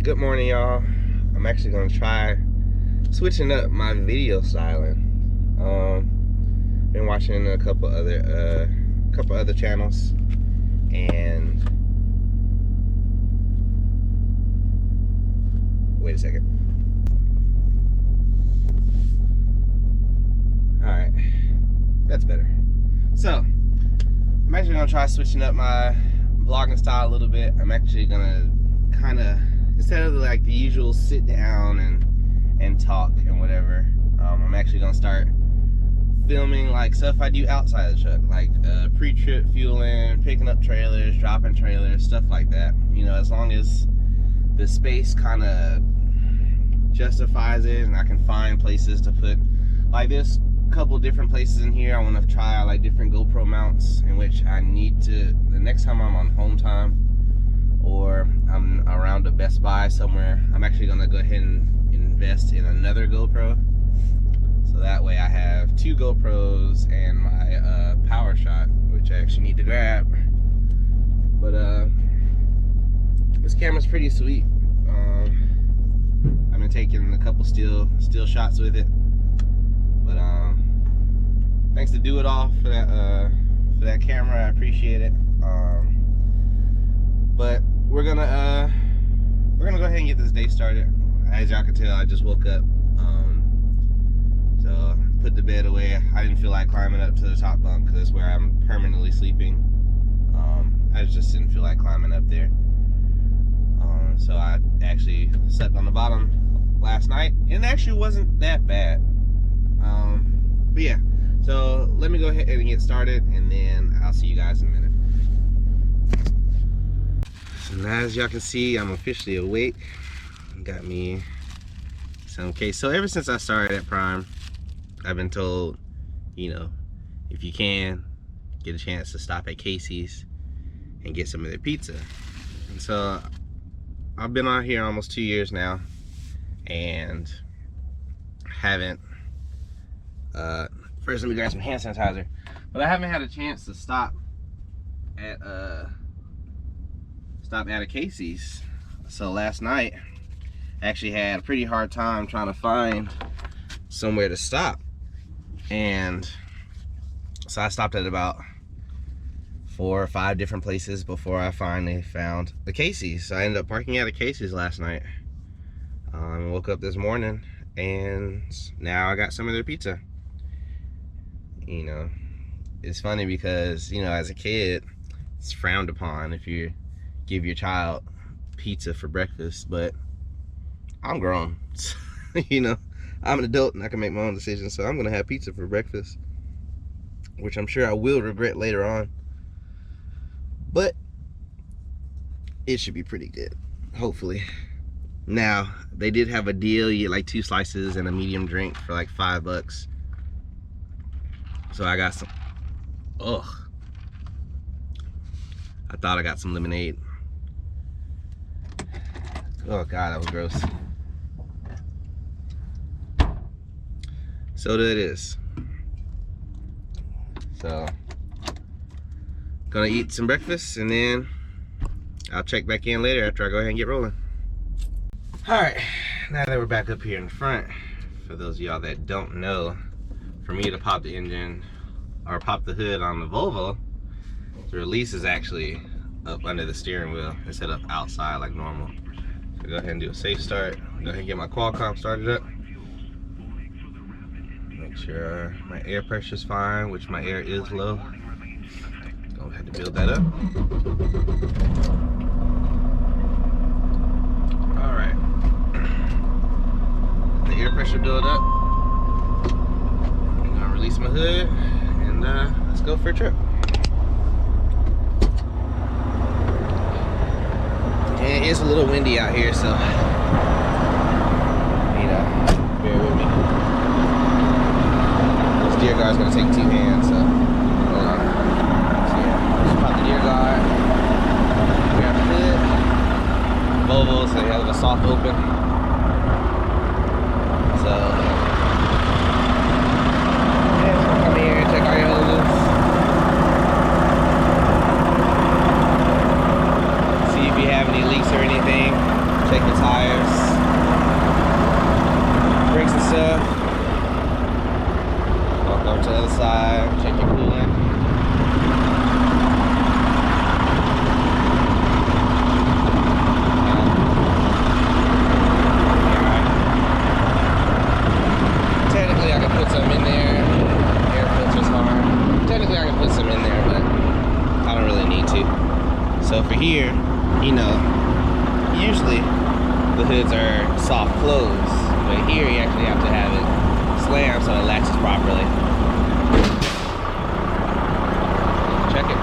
Good morning, y'all. I'm actually gonna try switching up my video styling. Been watching a couple other channels, and wait a second. All right, that's better. So I'm actually gonna try switching up my vlogging style a little bit. I'm actually gonna kind of, instead of like the usual sit down and talk and whatever, I'm actually gonna start filming like stuff I do outside the truck, like pre-trip fueling, picking up trailers, dropping trailers, stuff like that. You know, as long as the space kind of justifies it and I can find places to put, like there's a couple different places in here I want to try like different GoPro mounts, in which I need to, the next time I'm on home time or I'm around a Best Buy somewhere, I'm actually gonna go ahead and invest in another GoPro. So that way I have two GoPros and my PowerShot, which I actually need to grab. But this camera's pretty sweet. I've been taking a couple still shots with it. But thanks to Do It All for that camera. I appreciate it. But we're gonna go ahead and get this day started. As y'all can tell, I just woke up. So put the bed away. I didn't feel like climbing up to the top bunk because that's where I'm permanently sleeping. I just didn't feel like climbing up there. So I actually slept on the bottom last night, and it actually wasn't that bad. But yeah, so let me go ahead and get started, and then I'll see you guys in a minute. So now, as y'all can see, I'm officially awake. Got me some case. So ever since I started at Prime, I've been told, you know, if you can, get a chance to stop at Casey's and get some of their pizza. And so I've been out here almost 2 years now, and haven't, first let me grab some hand sanitizer, but I haven't had a chance to stop at a Casey's. So last night I actually had a pretty hard time trying to find somewhere to stop, and so I stopped at about 4 or 5 different places before I finally found the Casey's. So I ended up parking at a Casey's last night. Woke up this morning, and now I got some of their pizza. You know, it's funny because, you know, as a kid, it's frowned upon if you give your child pizza for breakfast, but I'm grown. You know, I'm an adult and I can make my own decisions, so I'm gonna have pizza for breakfast, which I'm sure I will regret later on, but it should be pretty good, hopefully. Now, they did have a deal. You get like 2 slices and a medium drink for like $5. So I got some, ugh. I thought I got some lemonade. Oh God, that was gross. Soda it is. So, gonna eat some breakfast, and then I'll check back in later after I go ahead and get rolling. Alright, now that we're back up here in the front, for those of y'all that don't know, for me to pop the engine or pop the hood on the Volvo, the release is actually up under the steering wheel instead of outside like normal. So go ahead and do a safe start. Go ahead and get my Qualcomm started up. Make sure my air pressure is fine, which my air is low. Go ahead and build that up. Alright. The air pressure build up. I'm gonna release my hood, and let's go for a trip. And it is a little windy out here, so you know, bear with me. This deer guard's gonna take 2 hands, so hold on. So yeah, just pop the deer guard, grab the hood. Volvo's a hell of a soft open, so yeah, so come here and check our air hoses. See if you have any leaks or anything. check your tires, brakes and stuff. Walk over to the other side, check your coolant. Technically, I can put some in there. Air filter's hard. Technically, I can put some in there, but I don't really need to. So for here, you know, usually the hoods are soft closed, but here you actually have to have it slammed so it latches properly. Check it.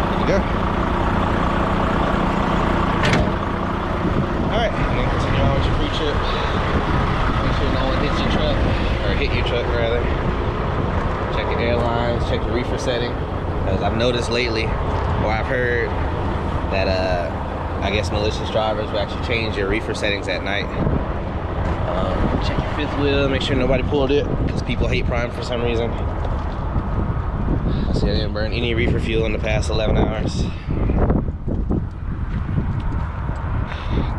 There you go. Alright, and then continue on with your pre-trip. Make sure no one hits your truck, or hit your truck rather. Check your airlines, check your reefer setting. Because I've noticed lately, or I've heard that I guess malicious drivers will actually change your reefer settings at night. Check your fifth wheel, make sure nobody pulled it, because people hate Prime for some reason. See, I didn't burn any reefer fuel in the past 11 hours.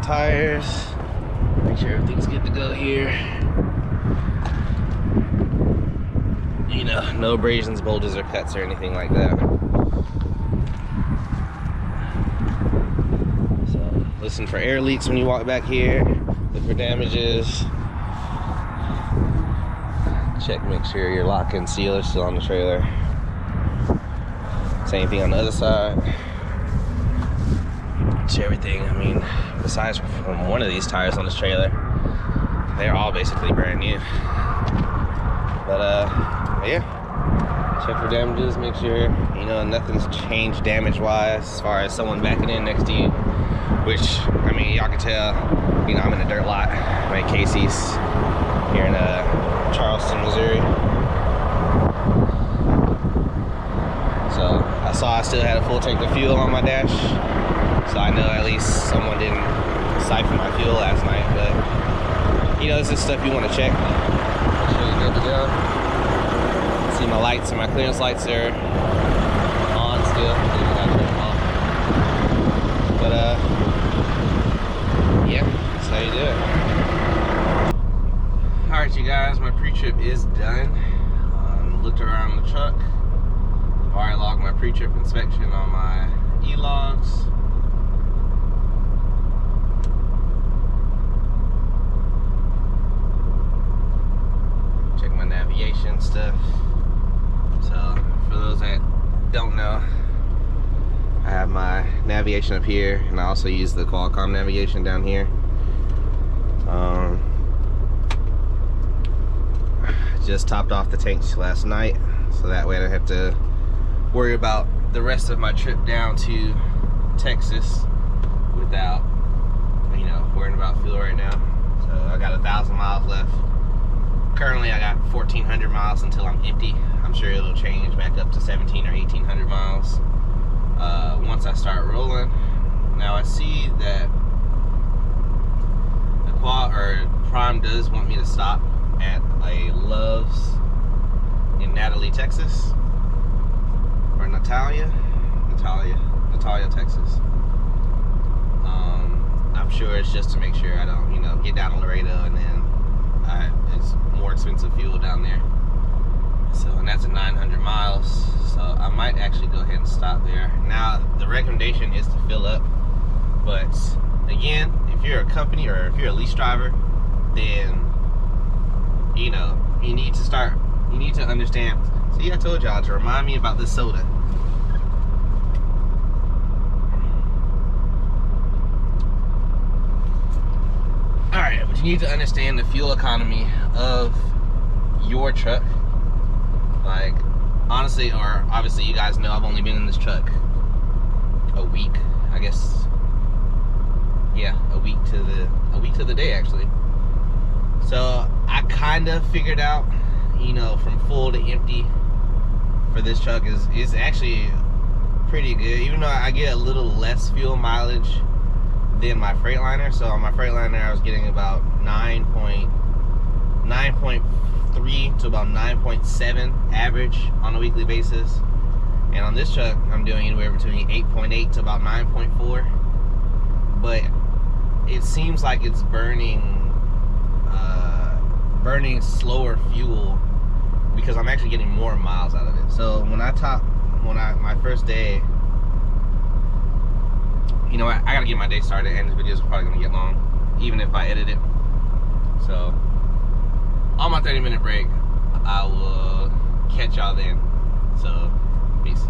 Tires, make sure everything's good to go here. You know, no abrasions, bulges, or cuts or anything like that. So listen for air leaks when you walk back here. Look for damages. Check, make sure your lock and seal are still on the trailer. Same thing on the other side. Check everything. I mean, besides from one of these tires on this trailer, they're all basically brand new. But yeah, check for damages, make sure, you know, nothing's changed damage-wise as far as someone backing in next to you, which, I mean, y'all can tell, you know, I'm in a dirt lot. I'm at Casey's here in Charleston, Missouri. So I saw I still had a full tank of fuel on my dash, so I know at least someone didn't siphon my fuel last night. But, you know, this is stuff you want to check. Make sure you're good to go. See, my lights and my clearance lights are on still. I gotta turn them off. But yeah, that's how you do it. Alright, you guys, my pre-trip is done. Looked around the truck. Already logged my pre-trip inspection on my e-logs. Check my navigation stuff. So, for those that don't know, I have my navigation up here, and I also use the Qualcomm navigation down here. Just topped off the tanks last night, so that way I don't have to worry about the rest of my trip down to Texas without, you know, worrying about fuel right now. So I got 1,000 miles left. Currently I got 1,400 miles until I'm empty. I'm sure it'll change back up to 1,700 or 1,800 miles once I start rolling. Now I see that the Prime does want me to stop at a Love's in Natalie, Texas, or Natalia, Texas. I'm sure it's just to make sure I don't, you know, get down to Laredo and then it's more expensive fuel down there. So, and that's at 900 miles. So I might actually go ahead and stop there. Now, the recommendation is to fill up, but again, if you're a company or if you're a lease driver, then, you know, you need to understand. See, I told y'all to remind me about this soda. Alright, but you need to understand the fuel economy of your truck. Like, honestly, or obviously you guys know I've only been in this truck a week, I guess. Yeah, a week to the day actually. So I kind of figured out, you know, from full to empty for this truck is actually pretty good, even though I get a little less fuel mileage than my Freightliner. So on my Freightliner I was getting about 9.3 to about 9.7 average on a weekly basis, and on this truck I'm doing anywhere between 8.8 to about 9.4. But it seems like it's burning slower fuel because I'm actually getting more miles out of it. So my first day, you know what, I gotta get my day started, and this video is probably gonna get long, even if I edit it. So on my 30-minute break, I will catch y'all then. So peace.